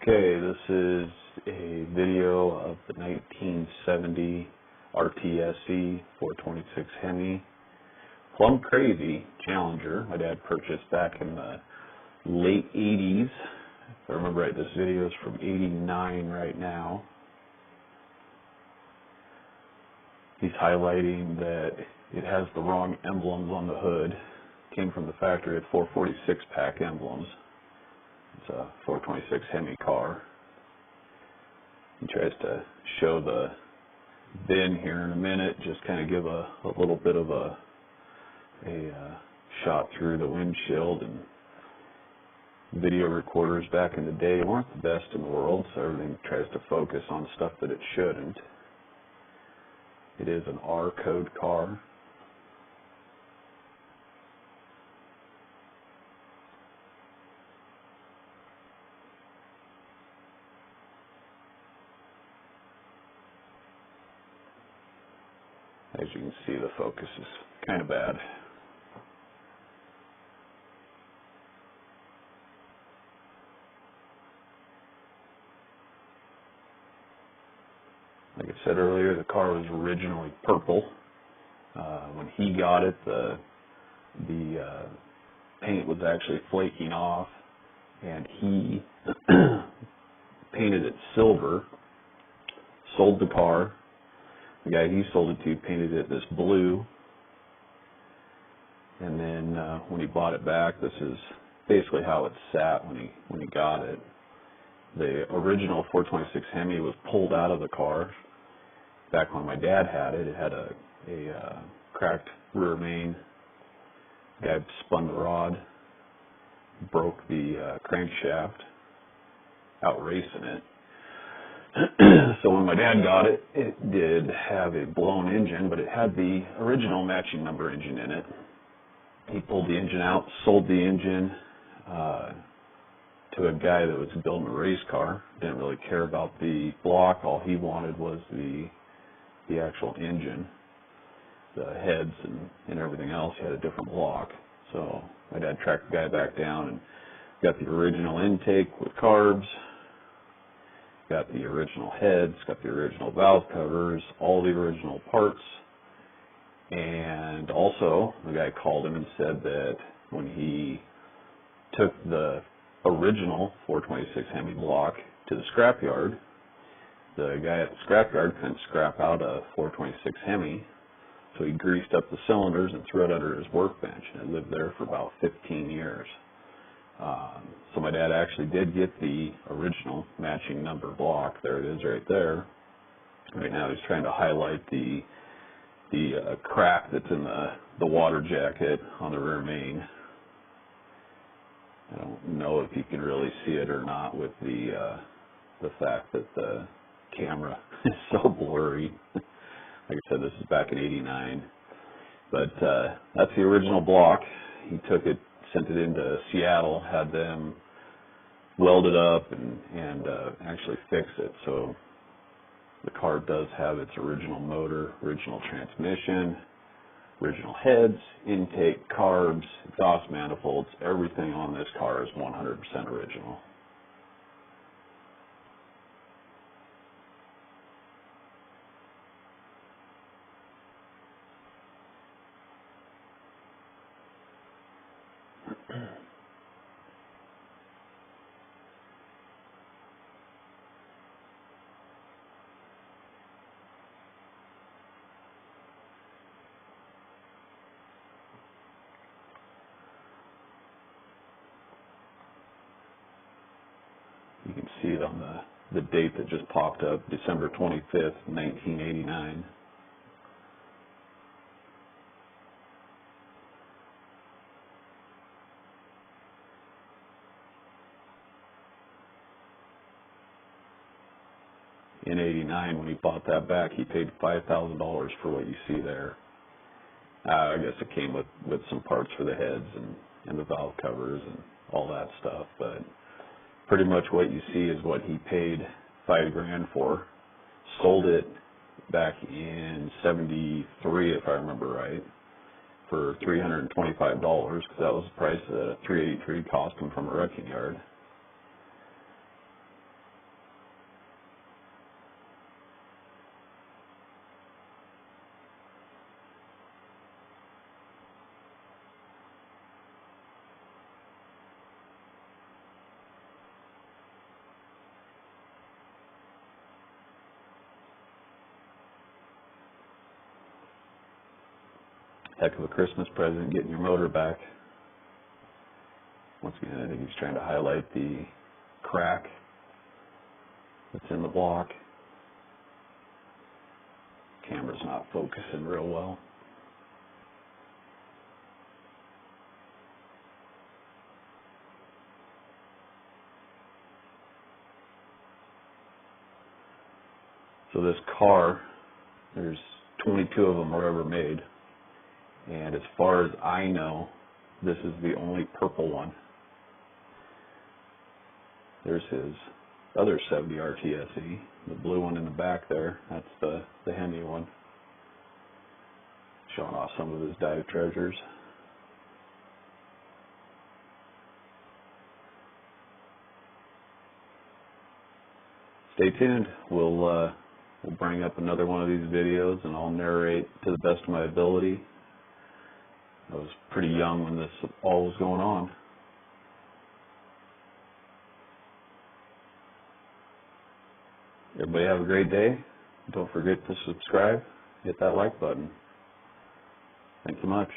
Okay, this is a video of the 1970 RTSE 426 Hemi Plum Crazy Challenger my dad purchased back in the late 80s. If I remember right, this video is from 89 right now. He's highlighting that it has the wrong emblems on the hood. Came from the factory at 446 pack emblems. It's a 426 Hemi car. He tries to show the VIN here in a minute, just kind of give a little bit of a shot through the windshield. And video recorders back in the day weren't the best in the world, so everything tries to focus on stuff that it shouldn't. It is an R code car. As you can see, the focus is kind of bad. Like I said earlier, the car was originally purple. When he got it, the paint was actually flaking off, and he painted it silver, sold the car. The guy he sold it to painted it this blue, and then when he bought it back, this is basically how it sat when he got it. The original 426 Hemi was pulled out of the car back when my dad had it. It had a cracked rear main. The guy spun the rod, broke the crankshaft out racing it. So when my dad got it, it did have a blown engine, but it had the original matching number engine in it. He pulled the engine out, sold the engine to a guy that was building a race car. Didn't really care about the block. All he wanted was the actual engine. The heads and everything else, he had a different block. So my dad tracked the guy back down and got the original intake with carbs, got the original heads, got the original valve covers, all the original parts. And also, the guy called him and said that when he took the original 426 Hemi block to the scrapyard, the guy at the scrapyard couldn't scrap out a 426 Hemi, so he greased up the cylinders and threw it under his workbench, and it lived there for about 15 years. So my dad actually did get the original matching number block. There it is right there. Right now he's trying to highlight the crack that's in the water jacket on the rear main. I don't know if you can really see it or not with the fact that the camera is so blurry. Like I said, this is back in '89. But that's the original block. He took it, sent it into Seattle, had them weld it up and actually fix it. So the car does have its original motor, original transmission, original heads, intake, carbs, exhaust manifolds. Everything on this car is 100% original. You can see it on the date that just popped up, December 25th, 1989. In '89, when he bought that back, he paid $5,000 for what you see there. I guess it came with some parts for the heads and the valve covers and all that stuff, but pretty much what you see is what he paid $5,000 for. Sold it back in '73, if I remember right, for $325, because that was the price that a 383 cost him from a wrecking yard. Heck of a Christmas present, getting your motor back. Once again, I think he's trying to highlight the crack that's in the block. Camera's not focusing real well. So this car, there's 22 of them were ever made, and as far as I know, this is the only purple one. There's his other 70 RTSE, the blue one in the back there. That's the Hemi one, showing off some of his dive treasures. Stay tuned. We'll bring up another one of these videos, and I'll narrate to the best of my ability. I was pretty young when this all was going on. Everybody have a great day. Don't forget to subscribe. Hit that like button. Thanks so much.